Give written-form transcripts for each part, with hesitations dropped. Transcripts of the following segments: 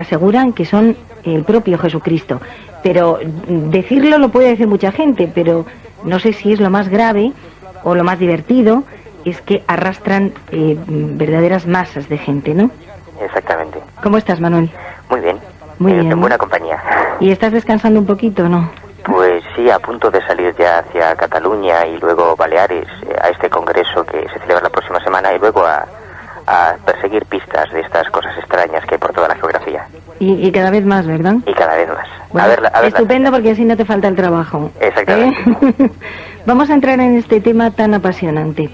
aseguran que son el propio Jesucristo. Pero decirlo lo puede decir mucha gente, pero no sé si es lo más grave o lo más divertido, es que arrastran verdaderas masas de gente, ¿no? Exactamente. ¿Cómo estás, Manuel? Muy bien. Muy bien, En ¿no? buena compañía. ¿Y estás descansando un poquito, no? Pues sí, a punto de salir ya hacia Cataluña y luego Baleares, a este congreso que se celebra la próxima semana, y luego a perseguir pistas de estas cosas extrañas que hay por toda la geografía. Y cada vez más, ¿verdad? Y cada vez más. Bueno, a ver estupendo, porque así no te falta el trabajo. Exactamente. Vamos a entrar en este tema tan apasionante,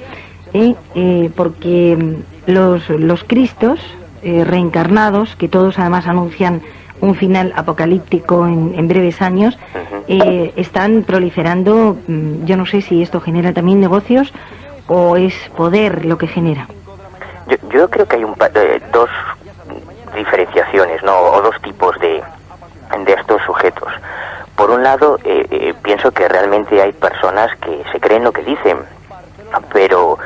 porque los Cristos reencarnados, que todos además anuncian un final apocalíptico en breves años, están proliferando. Yo no sé si esto genera también negocios o es poder lo que genera. Yo creo que hay dos diferenciaciones, ¿no? O dos tipos de estos sujetos. Por un lado, pienso que realmente hay personas que se creen lo que dicen, pero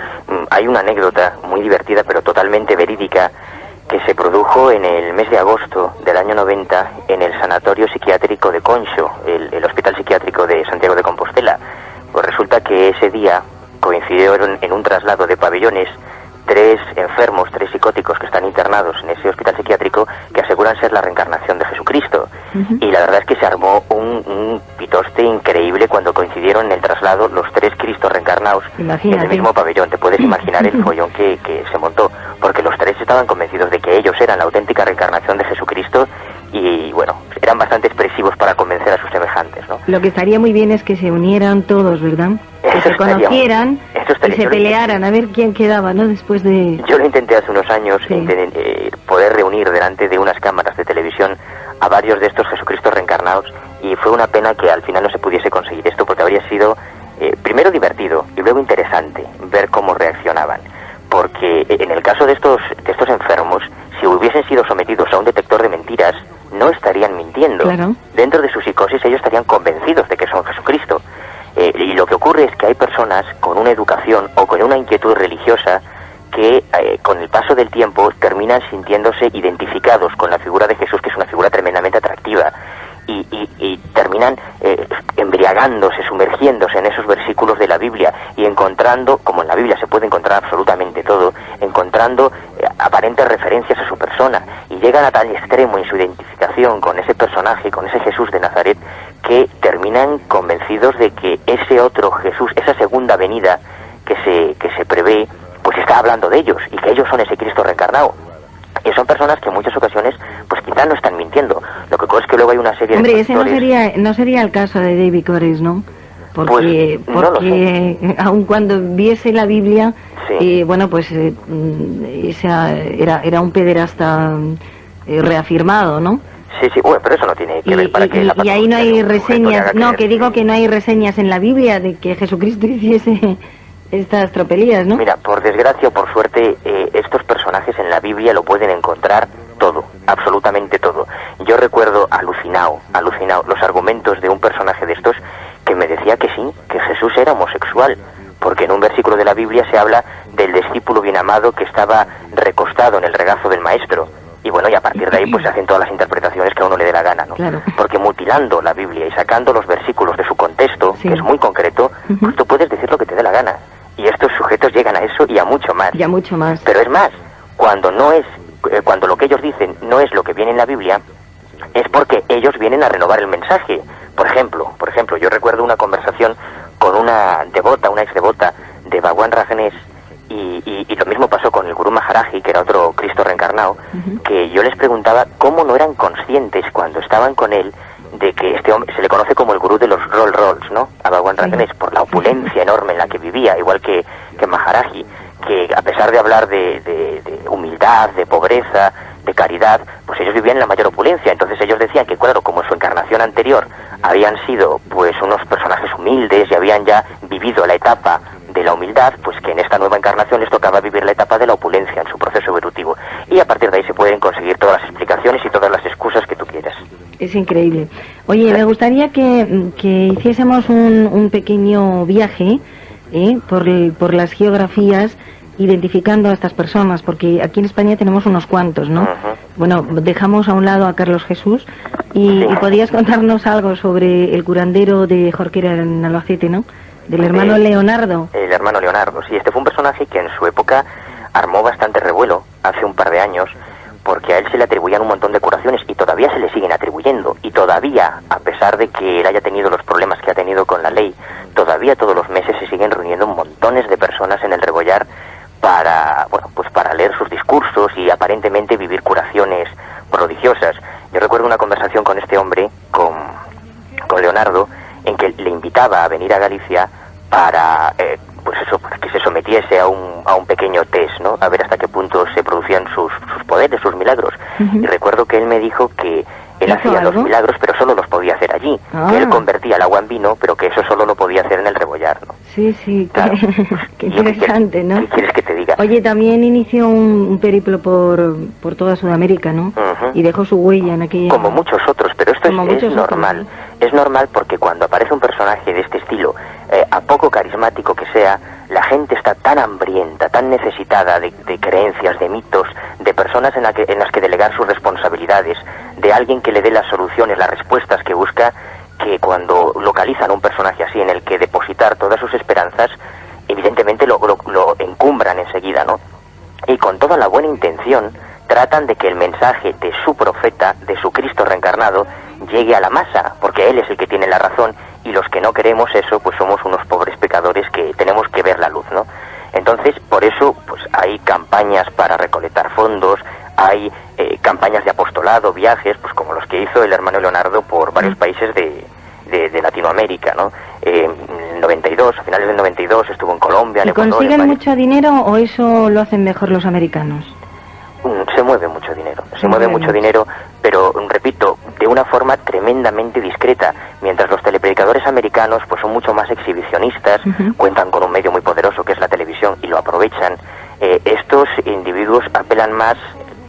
hay una anécdota muy divertida, pero totalmente verídica, que se produjo en el mes de agosto del año 90 en el sanatorio psiquiátrico de Conxo, el hospital psiquiátrico de Santiago de Compostela. Pues resulta que ese día coincidieron en un traslado de pabellones 3 enfermos, 3 psicóticos que están internados en ese hospital psiquiátrico, que aseguran ser la reencarnación de Jesucristo. Y la verdad es que se armó un pitoste increíble cuando coincidieron en el traslado los 3 Cristos reencarnados. Imagínate. En el mismo pabellón. Te puedes imaginar el follón que se montó, porque los 3 estaban convencidos de que ellos eran la auténtica reencarnación de Jesucristo, y bueno, eran bastante expresivos para convencer a sus semejantes, ¿no? Lo que estaría muy bien es que se unieran todos, ¿verdad? Que se conocieran y se pelearan a ver quién quedaba, ¿no? Después de... Yo lo intenté hace unos años, poder reunir delante de unas cámaras de televisión a varios de estos Jesucristos reencarnados, y fue una pena que al final no se pudiese conseguir esto, porque habría sido primero divertido y luego interesante ver cómo reaccionaban. Porque en el caso de estos enfermos, si hubiesen sido sometidos a un detector de mentiras, no estarían mintiendo. Claro. Dentro de su psicosis ellos estarían convencidos de que son Jesucristo. Y lo que ocurre es que hay personas con una educación o con una inquietud religiosa que con el paso del tiempo terminan sintiéndose identificados con la figura de Jesús, que es una figura tremendamente atractiva, y terminan embriagándose, sumergiéndose en esos versículos de la Biblia y encontrando, como en la Biblia se puede encontrar absolutamente todo, encontrando aparentes referencias a su persona, y llegan a tal extremo en su identificación con ese personaje, con ese Jesús de Nazaret, que terminan convencidos de que ese otro Jesús, esa segunda venida que se prevé, pues está hablando de ellos, y que ellos son ese Cristo reencarnado. Y son personas que en muchas ocasiones pues quizás no están mintiendo. Lo que ocurre es que luego hay una serie de factores... ese no sería el caso de David Koresh, ¿no? Porque no lo sé. Aun cuando viese la Biblia, sí. Bueno, pues era un pederasta reafirmado, ¿no? Sí, bueno, pero eso no tiene que ver para que la y ahí no hay reseñas, que digo que no hay reseñas en la Biblia de que Jesucristo hiciese estas tropelías, ¿no? Mira, por desgracia o por suerte, estos personajes en la Biblia lo pueden encontrar todo, absolutamente todo. Yo recuerdo alucinado, los argumentos de un personaje de estos que me decía que sí, que Jesús era homosexual, porque en un versículo de la Biblia se habla del discípulo bien amado que estaba recostado en el regazo del maestro. Y bueno, y a partir de ahí pues se hacen todas las interpretaciones que a uno le dé la gana, ¿no? Claro. Porque mutilando la Biblia y sacando los versículos de su contexto, sí, que es muy concreto, pues tú puedes decir lo que te dé la gana. Y estos sujetos llegan a eso y a mucho más. Y a mucho más. Pero es más, cuando lo que ellos dicen no es lo que viene en la Biblia, es porque ellos vienen a renovar el mensaje. Por ejemplo, yo recuerdo una conversación con una ex devota de Bhagwan Rajneesh, y lo mismo pasó con el Gurú Maharaji, que era otro Cristo reencarnado, que yo les preguntaba cómo no eran conscientes cuando estaban con él de que este hombre se le conoce como el gurú de los Rolls Royce, ¿no? A Bhagwan Rajneesh, por la opulencia enorme en la que vivía, igual que Maharaji, que a pesar de hablar de humildad, de pobreza, de caridad, pues ellos vivían en la mayor opulencia. Entonces ellos decían que, claro, como en su encarnación anterior habían sido pues unos personajes humildes y habían ya vivido la etapa de la humildad, pues que en esta nueva encarnación les tocaba vivir la etapa de la opulencia en su proceso evolutivo. Y a partir de ahí se pueden conseguir todas las explicaciones y todas las excusas que tú quieras. Es increíble. Oye, me gustaría que hiciésemos un pequeño viaje por las geografías identificando a estas personas, porque aquí en España tenemos unos cuantos, ¿no? Bueno, dejamos a un lado a Carlos Jesús y podías contarnos algo sobre el curandero de Jorquera en Albacete, ¿no? Del hermano Leonardo. El hermano Leonardo, sí, este fue un personaje que en su época armó bastante revuelo hace un par de años, porque a él se le atribuían un montón de curaciones y todavía se le siguen atribuyendo, y todavía, a pesar de que él haya tenido los problemas que ha tenido con la ley, todavía todos los meses se siguen reuniendo montones de personas en el Rebollar para, bueno, pues para leer sus discursos y aparentemente vivir curaciones prodigiosas. Yo recuerdo una conversación con este hombre, con Leonardo, en que le invitaba a venir a Galicia para, pues eso, para que se sometiese a un pequeño test, ¿no? A ver hasta qué punto se producían sus poderes, sus milagros. Y recuerdo que él me dijo que él hacía los milagros, pero solo los podía hacer allí. Que él convertía el agua en vino, pero que eso solo lo podía hacer en el Rebollar, ¿no? Sí, sí, claro. Qué interesante, ¿no? ¿Qué quieres que te diga? Oye, también inició un periplo por toda Sudamérica, ¿no? Y dejó su huella en aquella... Como muchos otros, pero esto es normal. Otros, ¿no? Es normal porque cuando aparece un personaje de este estilo, a poco carismático que sea, la gente está tan hambrienta, tan necesitada de creencias, de mitos, de personas en las que delegar sus responsabilidades, de alguien que le dé las soluciones, las respuestas que busca, que cuando localizan a un personaje así en el que depositar todas sus esperanzas, evidentemente lo encumbran enseguida, ¿no? Y con toda la buena intención tratan de que el mensaje de su profeta, de su Cristo reencarnado, llegue a la masa, porque él es el que tiene la razón, y los que no queremos eso, pues somos unos pobres pecadores que tenemos que ver la luz, ¿no? Entonces, por eso, pues hay campañas para recolectar fondos, hay campañas de apostolado, viajes, pues como los que hizo el hermano Leonardo por varios países de Latinoamérica, ¿no? En el 92, a finales del 92 estuvo en Colombia, en Ecuador. ¿Consiguen mucho dinero o eso lo hacen mejor los americanos? Se mueve mucho dinero, pero repito, de una forma tremendamente discreta, mientras los telepredicadores americanos pues son mucho más exhibicionistas, cuentan con un medio muy poderoso que es la televisión y lo aprovechan. Estos individuos apelan más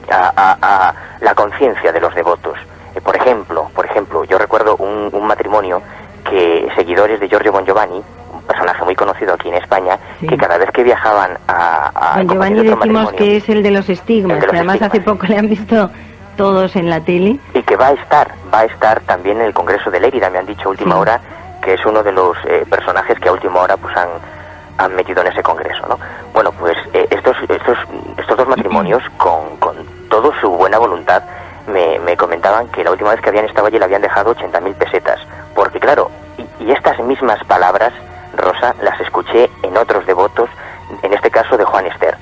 a la conciencia de los devotos. Por ejemplo, yo recuerdo un matrimonio que seguidores de Giorgio Bon Giovanni, un personaje muy conocido aquí en España, que cada vez que viajaban a Bon Giovanni decimos que es el de los estigmas, que además hace poco le han visto todos en la tele. Y que va a estar también en el Congreso de Lérida, me han dicho a última hora, que es uno de los personajes que a última hora pues han metido en ese congreso, ¿no? Bueno, pues estos dos matrimonios, con toda su buena voluntad, me comentaban que la última vez que habían estado allí le habían dejado 80.000 pesetas, porque claro, y estas mismas palabras, Rosa, las escuché en otros devotos, en este caso de Juan Ester.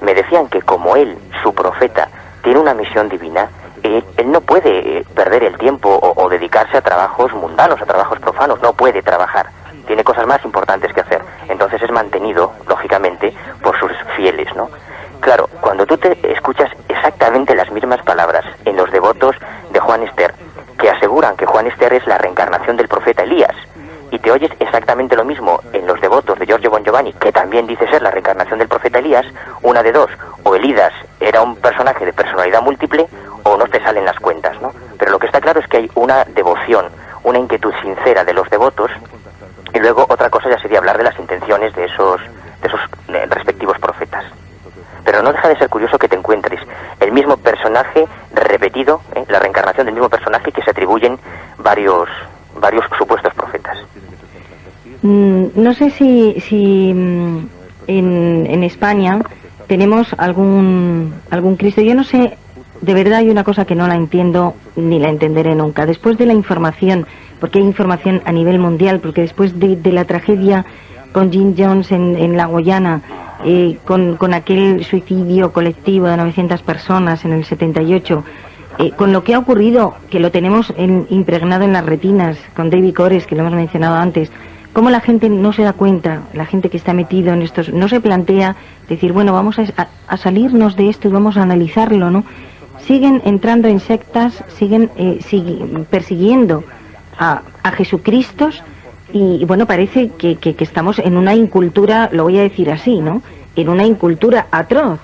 Me decían que como él, su profeta, tiene una misión divina, él no puede perder el tiempo o dedicarse a trabajos mundanos, a trabajos profanos, no puede trabajar, tiene cosas más importantes que hacer, entonces es mantenido, lógicamente, por sus fieles, ¿no? Claro, cuando tú te escuchas exactamente las mismas palabras en los devotos de Juan Ester, que aseguran que Juan Ester es la reencarnación del profeta Elías, y te oyes exactamente lo mismo en los devotos de Giorgio Bon Giovanni, que también dice ser la reencarnación del profeta Elías, una de dos, o Elidas era un personaje de personalidad múltiple, o no te salen las cuentas, ¿no? Pero lo que está claro es que hay una devoción, una inquietud sincera de los devotos, y luego otra cosa ya sería hablar de las intenciones de esos respectivos profetas. Pero no deja de ser curioso que te encuentres el mismo personaje repetido, la reencarnación del mismo personaje, que se atribuyen varios supuestos profetas. No sé si en España tenemos algún Cristo. Yo no sé, de verdad hay una cosa que no la entiendo ni la entenderé nunca. Después de la información, porque hay información a nivel mundial, porque después de la tragedia con Jim Jones en la Guayana, con aquel suicidio colectivo de 900 personas en el 78, con lo que ha ocurrido, que lo tenemos impregnado en las retinas, con David Cores, que lo hemos mencionado antes, cómo la gente no se da cuenta, la gente que está metido en estos, no se plantea decir, bueno, vamos a salirnos de esto y vamos a analizarlo, ¿no? Siguen entrando en sectas, siguen persiguiendo a Jesucristos, y bueno, parece que estamos en una incultura, lo voy a decir así, ¿no? En una incultura atroz.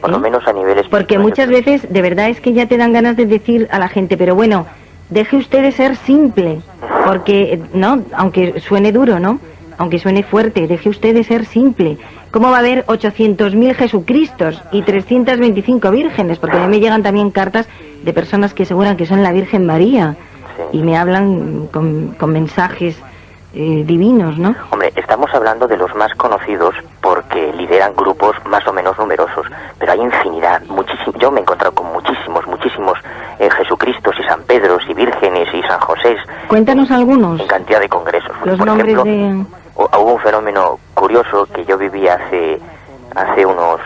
Por lo menos a niveles... Porque muchas veces, de verdad, es que ya te dan ganas de decir a la gente, pero bueno, deje usted de ser simple, porque, ¿no? Aunque suene duro, ¿no? aunque suene fuerte, deje usted de ser simple. ¿Cómo va a haber 800.000 Jesucristos y 325 vírgenes? Porque a mí me llegan también cartas de personas que aseguran que son la Virgen María y me hablan con mensajes divinos, ¿no? Hombre, estamos hablando de los más conocidos porque lideran grupos más o menos numerosos, pero hay infinidad, yo me he encontrado con muchísimos Jesucristos y San Pedros y vírgenes y San José. Cuéntanos algunos. En cantidad de congresos. Los por nombres ejemplo, hubo un fenómeno curioso que yo viví hace unos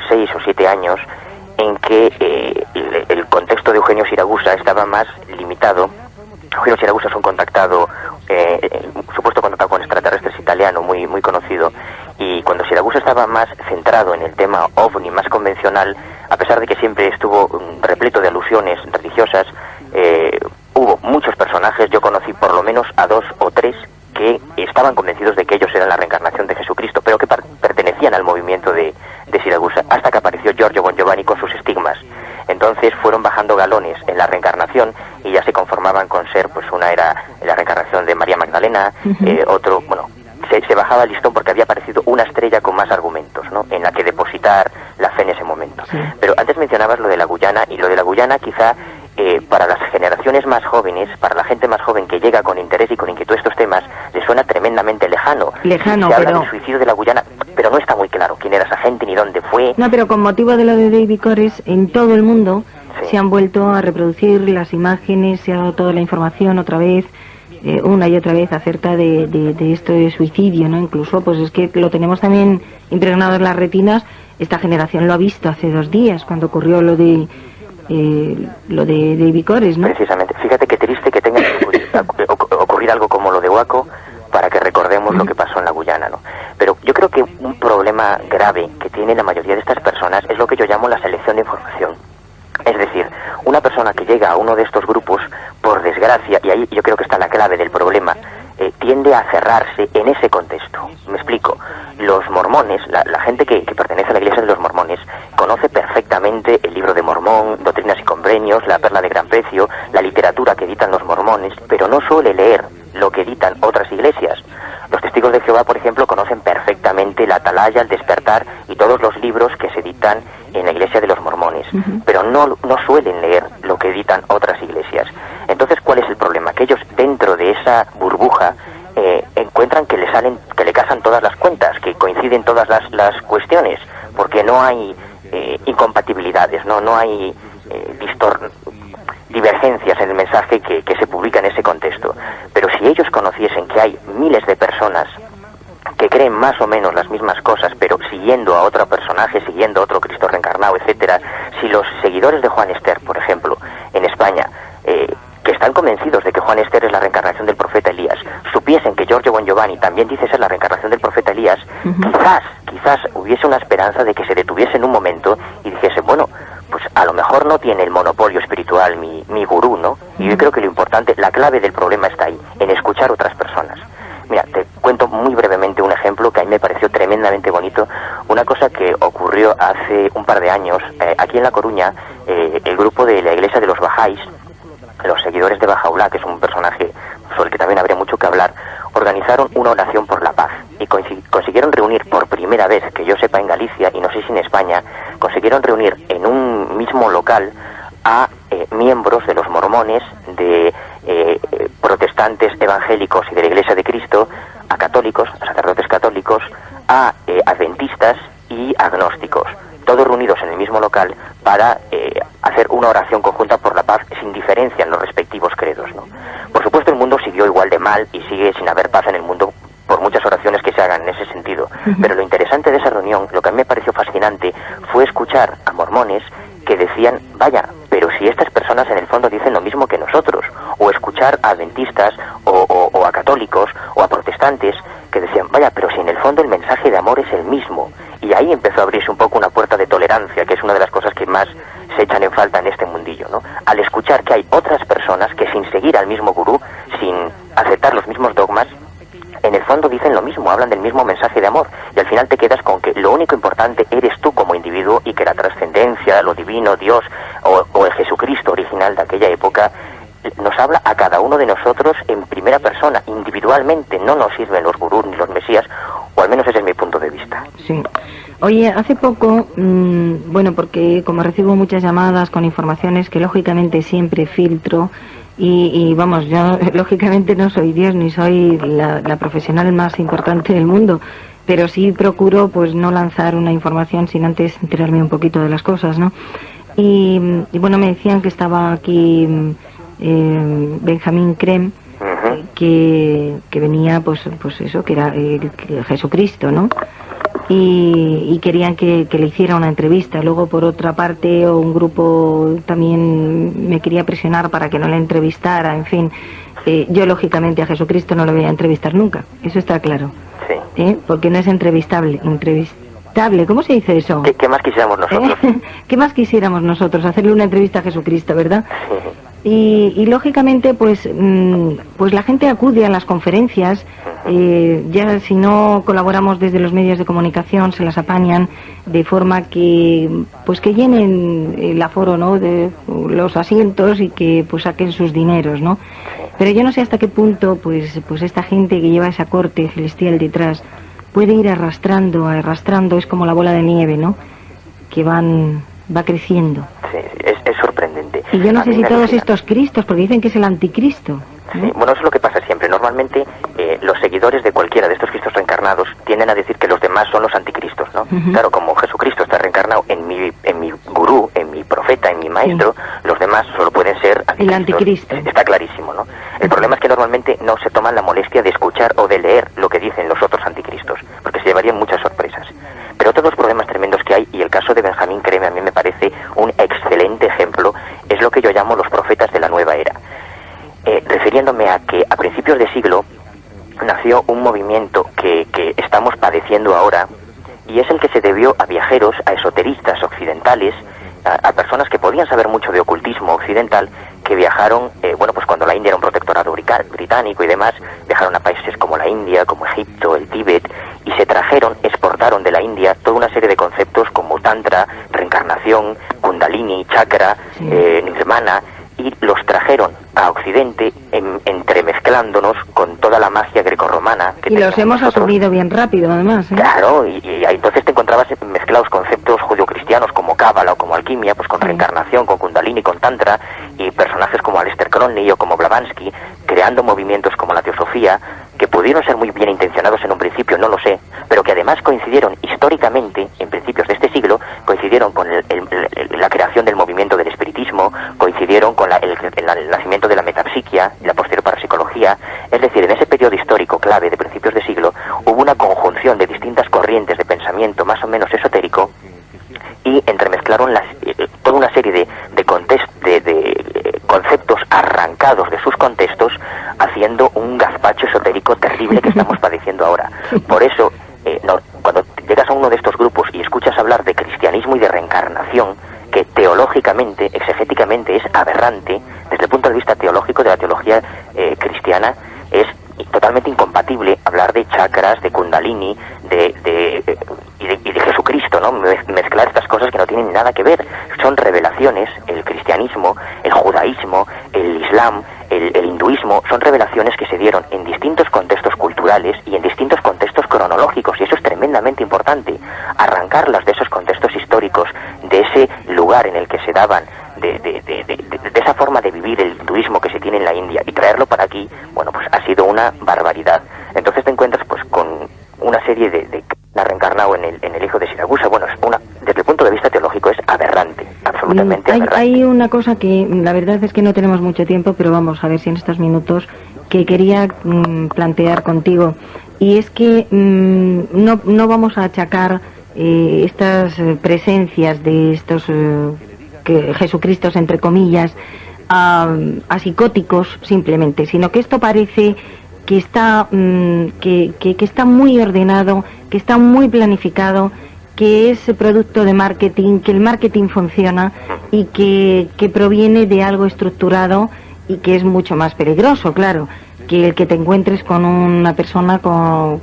6 o 7 años, en que el contexto de Eugenio Siragusa estaba más limitado. Eugenio Siragusa es un supuesto contactado con extraterrestres italiano muy conocido, y cuando Siragusa estaba más centrado en el tema ovni, más convencional, a pesar de que siempre estuvo repleto de alusiones religiosas, hubo muchos personajes. Yo conocí por lo menos a 2 o 3 que estaban convencidos de que ellos eran la reencarnación de Jesucristo, pero que pertenecían al movimiento de Siragusa, hasta que apareció Giorgio Bon Giovanni con sus estigmas. Entonces fueron bajando galones en la reencarnación y ya se conformaban con ser, pues una era la reencarnación de María Magdalena, otro, bueno, se bajaba el listón porque había aparecido una estrella con más argumentos, ¿no?, en la que depositar la fe en ese momento. Sí. Pero antes mencionabas lo de la Guyana, y lo de la Guyana quizá para las generaciones más jóvenes, para la gente más joven que llega con interés y con inquietud a estos temas, le suena tremendamente lejano. Se habla del suicidio de la Guyana, pero no está muy claro quién era esa gente ni dónde fue. No, pero con motivo de lo de David Cores, en todo el mundo se han vuelto a reproducir las imágenes, se ha dado toda la información otra vez, una y otra vez acerca de esto de suicidio, ¿no? Incluso, pues es que lo tenemos también impregnado en las retinas. Esta generación lo ha visto hace 2 días, cuando ocurrió lo de David Cores, ¿no? Precisamente. Fíjate qué triste que tenga que ocurrir algo como lo de Waco para que recordemos lo que pasó en la Guyana, ¿no? Pero yo creo que un problema grave que tiene la mayoría de estas personas es lo que yo llamo la selección de información. Es decir, una persona que llega a uno de estos grupos, por desgracia, y ahí yo creo que está la clave del problema, tiende a cerrarse en ese contexto. Me explico. Los mormones, la gente que pertenece a la iglesia de los mormones, conoce perfectamente el libro de Mormón, Doctrinas y Convenios, La Perla de Gran Precio, la literatura que editan los mormones, pero no suele leer lo que editan otras iglesias. Los testigos de Jehová, por ejemplo, conocen perfectamente la Atalaya, el Despertar y todos los libros que se editan en la iglesia de los mormones, pero no suelen leer lo que editan otras iglesias. Entonces, ¿cuál es el problema? Que ellos, dentro de esa burbuja, encuentran que le casan todas las cuentas, que coinciden todas las cuestiones, porque no hay incompatibilidades, no hay divergencias en el mensaje que se publica en ese contexto. Pero si ellos conociesen que hay miles de personas que creen más o menos las mismas cosas, pero siguiendo a otro personaje, siguiendo a otro Cristo reencarnado, etcétera, si los seguidores de Juan Ester, por ejemplo, en España, que están convencidos de que Juan Ester es la reencarnación del profeta Elías, supiesen que Giorgio Bon Giovanni también dice ser la reencarnación del profeta Elías, quizás hubiese una esperanza de que se detuviese en un momento y dijese, bueno, pues a lo mejor no tiene el monopolio espiritual mi gurú, ¿no? Y yo creo que lo importante, la clave del problema está ahí, en escuchar otras personas. Mira, te cuento muy brevemente un ejemplo que a mí me pareció tremendamente bonito. Una cosa que ocurrió hace un par de años, aquí en La Coruña, el grupo de la iglesia de los Bahá'ís, los seguidores de Bahá'u'lláh, que es un personaje sobre el que también habría mucho que hablar, organizaron una oración por la paz y consiguieron reunir por primera vez, que yo sepa, en Galicia y no sé si en España, consiguieron reunir en un mismo local a miembros de los mormones, de protestantes evangélicos y de la Iglesia de Cristo, a católicos, a sacerdotes católicos, a adventistas y agnósticos, todos reunidos en el mismo local para hacer una oración conjunta por la paz sin diferencia en los respectivos credos, ¿no? Por supuesto, el mundo siguió igual de mal y sigue sin haber paz en el mundo por muchas oraciones que se hagan en ese sentido. Pero lo interesante de esa reunión, lo que a mí me pareció fascinante, fue escuchar a mormones que decían, vaya, pero si estas personas en el fondo dicen lo mismo que nosotros, o escuchar a adventistas o a católicos o a protestantes que decían, vaya, pero si en el fondo el mensaje de amor es el mismo. Y ahí empezó a abrirse un poco una puerta de tolerancia, que es una de las cosas que más se echan en falta en este mundillo, ¿no? Al escuchar que hay otras personas que, sin seguir al mismo gurú, sin aceptar los mismos dogmas, en el fondo dicen lo mismo, hablan del mismo mensaje de amor, y al final te quedas con que lo único importante eres tú como individuo, y que la trascendencia, lo divino, Dios o el Jesucristo original de aquella época nos habla a cada uno de nosotros en primera persona, individualmente. No nos sirven los gurús ni los mesías, o al menos ese es mi punto de vista. Sí. Oye, hace poco, bueno, porque como recibo muchas llamadas con informaciones que lógicamente siempre filtro, y vamos, yo lógicamente no soy Dios ni soy la profesional más importante del mundo, pero sí procuro pues no lanzar una información sin antes enterarme un poquito de las cosas, ¿no? Y bueno, me decían que estaba aquí Benjamín Creme, que venía pues eso, que era Jesucristo, ¿no? Y querían que le hiciera una entrevista. Luego, por otra parte, un grupo también me quería presionar para que no le entrevistara. En fin, yo lógicamente a Jesucristo no lo voy a entrevistar nunca, eso está claro. Sí. Porque no es entrevistable. ¿Cómo se dice eso? ¿Qué más quisiéramos nosotros? ¿Qué más quisiéramos nosotros? Hacerle una entrevista a Jesucristo, ¿verdad? Y lógicamente pues la gente acude a las conferencias, ya si no colaboramos desde los medios de comunicación se las apañan de forma que pues que llenen el aforo, ¿no?, de los asientos y que pues saquen sus dineros, ¿no? Pero yo no sé hasta qué punto pues esta gente que lleva esa corte celestial detrás puede ir arrastrando, es como la bola de nieve, ¿no?, que va creciendo. Sí, es sorprendente. Y yo no sé si todos estos Cristos, porque dicen que es el anticristo. Sí, bueno, eso es lo que pasa siempre. Normalmente los seguidores de cualquiera de estos Cristos reencarnados tienden a decir que los demás son los anticristos, ¿no? Claro, como Jesucristo está reencarnado en mi gurú, en mi profeta, en mi maestro, los demás solo pueden ser anticristos. El anticristo. Está clarísimo, ¿no? El problema es que normalmente no se toman la molestia de escuchar o de leer lo que dicen los otros anticristos, porque se llevarían muchas sorpresas. Pero todos los problemas tremendos que hay, y el caso de Benjamín Creme a mí me parece un excelente ejemplo, es lo que yo llamo los profetas de la nueva era. Refiriéndome a que a principios de siglo nació un movimiento que estamos padeciendo ahora, y es el que se debió a viajeros, a esoteristas occidentales, a personas que podían saber mucho de ocultismo occidental, que viajaron, bueno, pues cuando la India era un protectorado británico y demás, viajaron a países como la India, como Egipto, el Tíbet, y se exportaron de la India toda una serie de conceptos como Tantra, reencarnación, Kundalini, Chakra, Nirvana, y los trajeron a Occidente entremezclándonos con toda la magia grecorromana que y los hemos asumido bien rápido, además, ¿eh? Claro, y entonces te encontrabas mezclados conceptos judio-cristianos como Cábala o como alquimia, pues con reencarnación, con Kundalini, con Tantra, y personajes como Aleister Crowley o como Blavatsky, creando movimientos como la Teosofía, que pudieron ser muy bien intencionados en un principio, no lo sé, pero que además coincidieron históricamente, en principios de este siglo, coincidieron con la creación del movimiento del espiritismo, coincidieron con el nacimiento de la metapsiquia, la posterior parapsicología. Es decir, en ese periodo histórico clave de principios de siglo hubo una conjunción de distintas corrientes de pensamiento más o menos esotérico, y entremezclaron toda una serie de conceptos arrancados de sus contextos, haciendo un gazpacho esotérico terrible que estamos padeciendo ahora. Por eso, cuando llegas a uno de estos grupos y escuchas hablar de cristianismo y de reencarnación, que teológicamente, exegéticamente es aberrante, desde el punto de vista teológico de la teología cristiana, es totalmente incompatible hablar de chakras, de Kundalini, y de Jesucristo, ¿no? Mezclar estas cosas que no tienen nada que ver. Son revelaciones. El cristianismo, el judaísmo, el islam, el hinduismo, son revelaciones que se dieron en distintos contextos culturales y en distintos contextos cronológicos, y eso es tremendamente importante. Arrancarlas de esos contextos históricos, de ese lugar en el que se daban, de esa forma de vivir el hinduismo que se tiene en la India, y traerlo para aquí, bueno, pues ha sido una barbaridad. Entonces te encuentras pues con una serie de reencarnado en el hijo de Siracusa. Bueno, desde el punto de vista teológico es aberrante, absolutamente aberrante. Hay una cosa que la verdad es que no tenemos mucho tiempo, pero vamos a ver si en estos minutos que quería plantear contigo, y es que no vamos a achacar estas presencias de estos Jesucristos, entre comillas, a psicóticos simplemente, sino que esto parece que está que está muy ordenado, que está muy planificado, que es producto de marketing, que el marketing funciona y que proviene de algo estructurado, y que es mucho más peligroso, claro, que el que te encuentres con una persona con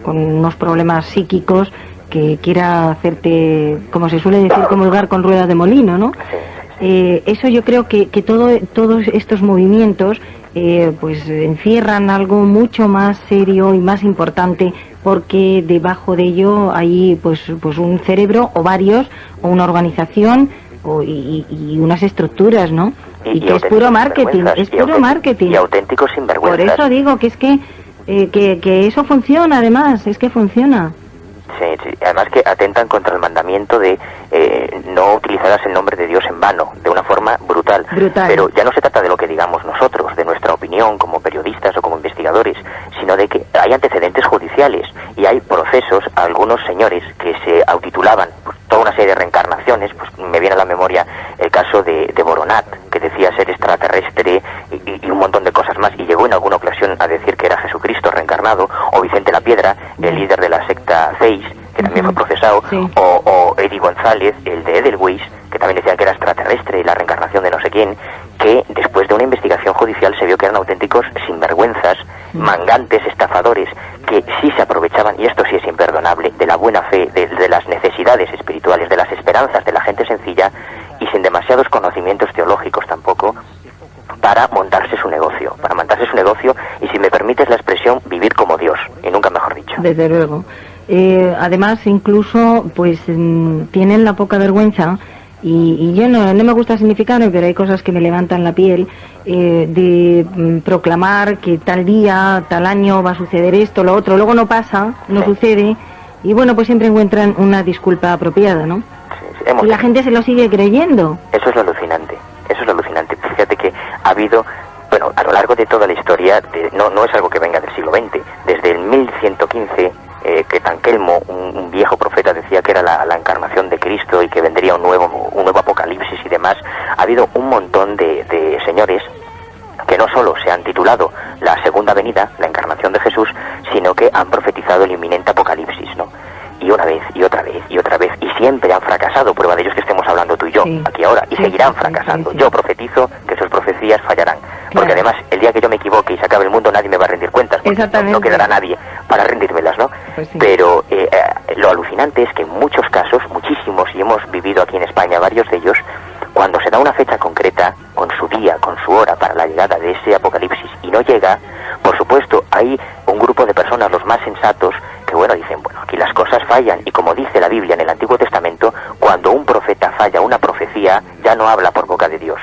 unos problemas psíquicos que quiera hacerte, como se suele decir, comulgar con ruedas de molino, ¿no? Eso yo creo que todos estos movimientos pues encierran algo mucho más serio y más importante, porque debajo de ello hay pues un cerebro o varios, o una organización y unas estructuras, ¿no? Y que es puro marketing, marketing. Y auténticos sinvergüenzas. Por eso digo que es que eso funciona, además, es que funciona. Sí, además que atentan contra el mandamiento de no utilizarás el nombre de Dios en vano, de una forma brutal. Pero ya no se trata de lo que digamos nosotros, de nuestra opinión como periodistas o como investigadores, sino de que hay antecedentes judiciales y hay procesos a algunos señores que se autotitulaban pues, toda una serie de reencarnaciones. Pues me viene a la memoria el caso de Boronat, que decía ser extraterrestre y un montón de cosas más, y llegó en alguna ocasión a decir que era Jesucristo reencarnado, o Vicente la Piedra, el líder de la secta Ceis, que también fue procesado, sí. o Eddie González, el de Edelweiss, que también decía que era extraterrestre y la reencarnación de no sé quién, que después de una investigación judicial se vio que eran auténticos sinvergüenzas, mangantes, estafadores, que sí se aprovechaban, y esto sí es imperdonable, de la buena fe, de las necesidades espirituales, de las esperanzas de la gente sencilla, y sin demasiados conocimientos teológicos tampoco, para montarse su negocio, y si me permites la expresión, vivir como Dios, y nunca mejor dicho. Desde luego. Además, incluso, pues, tienen la poca vergüenza, y yo no me gusta significarlo, pero hay cosas que me levantan la piel, de proclamar que tal día, tal año va a suceder esto, lo otro, luego no pasa, no sucede, y bueno, pues siempre encuentran una disculpa apropiada, ¿no? Y la gente se lo sigue creyendo. Eso es lo alucinante. Fíjate que ha habido, bueno, a lo largo de toda la historia, no es algo que venga del siglo XX, desde el 1115, que Tanquelmo, un viejo profeta, decía que era la encarnación de Cristo y que vendría un nuevo apocalipsis y demás. Ha habido un montón de señores que no solo se han titulado la segunda venida, la encarnación de Jesús, sino que han profetizado el inminente apocalipsis, ¿no? Y una vez, y otra vez, y otra vez, y siempre han fracasado. Prueba de ello es que estemos hablando tú y yo, aquí ahora, y seguirán fracasando. Yo profetizo que sus profecías fallarán, porque además, el día que yo me equivoque y se acabe el mundo, nadie me va a rendir cuentas, no quedará nadie para rendírmelas, ¿no? Pues sí. Pero lo alucinante es que en muchos casos, muchísimos, y hemos vivido aquí en España varios de ellos, cuando se da una fecha concreta, con su día, con su hora para la llegada de ese apocalipsis, y no llega, por supuesto, hay un grupo de personas, los más sensatos, que bueno, dicen, bueno, aquí las cosas fallan, y como dice la Biblia en el Antiguo Testamento, cuando un profeta falla una profecía, ya no habla por boca de Dios.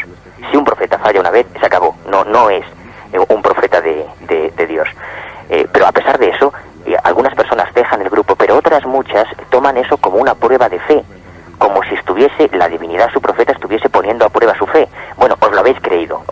Si un profeta falla una vez, se acabó, no es un profeta de Dios. Pero a pesar de eso, algunas personas dejan el grupo, pero otras muchas toman eso como una prueba de fe, como si la divinidad, su profeta, estuviese poniendo a prueba su fe. Bueno, os lo habéis creído,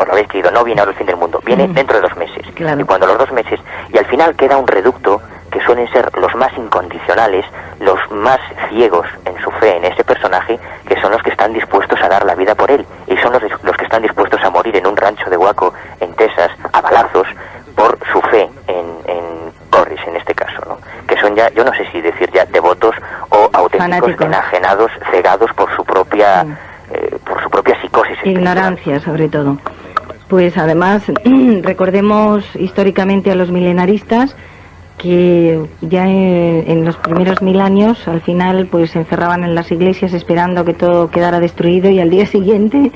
no viene ahora el fin del mundo, viene dentro de 2 meses. Claro. Y cuando los 2 meses, y al final queda un reducto, que suelen ser los más incondicionales, los más ciegos en su fe en ese personaje, que son los que están dispuestos a dar la vida por él, y son los que están dispuestos a morir en un rancho de Huaco, en Texas, a balazos, por su fe en Corris, en este caso, ¿no? Que son ya, yo no sé si decir ya devotos o auténticos enajenados, cegados por su propia psicosis espiritual. Ignorancia, sobre todo. Pues además, recordemos históricamente a los milenaristas, que ya en los primeros 1000 años, al final, pues se encerraban en las iglesias esperando que todo quedara destruido, y al día siguiente,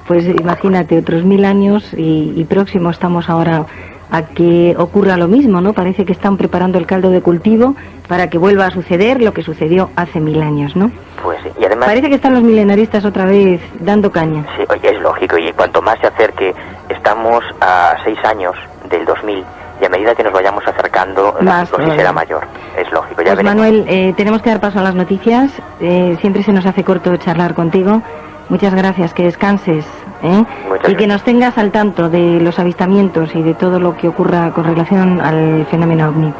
pues imagínate, otros 1000 años y próximo estamos ahora a que ocurra lo mismo, ¿no? Parece que están preparando el caldo de cultivo para que vuelva a suceder lo que sucedió hace 1000 años, ¿no? Pues sí, y además parece que están los milenaristas otra vez dando caña. Sí, oye, es lógico, y cuanto más se acerque, estamos a 6 años del 2000, y a medida que nos vayamos acercando, la psicosis será mayor. Es lógico, ya pues veremos. Manuel, tenemos que dar paso a las noticias. Siempre se nos hace corto charlar contigo. Muchas gracias, que descanses, y que nos tengas al tanto de los avistamientos y de todo lo que ocurra con relación al fenómeno OVNI.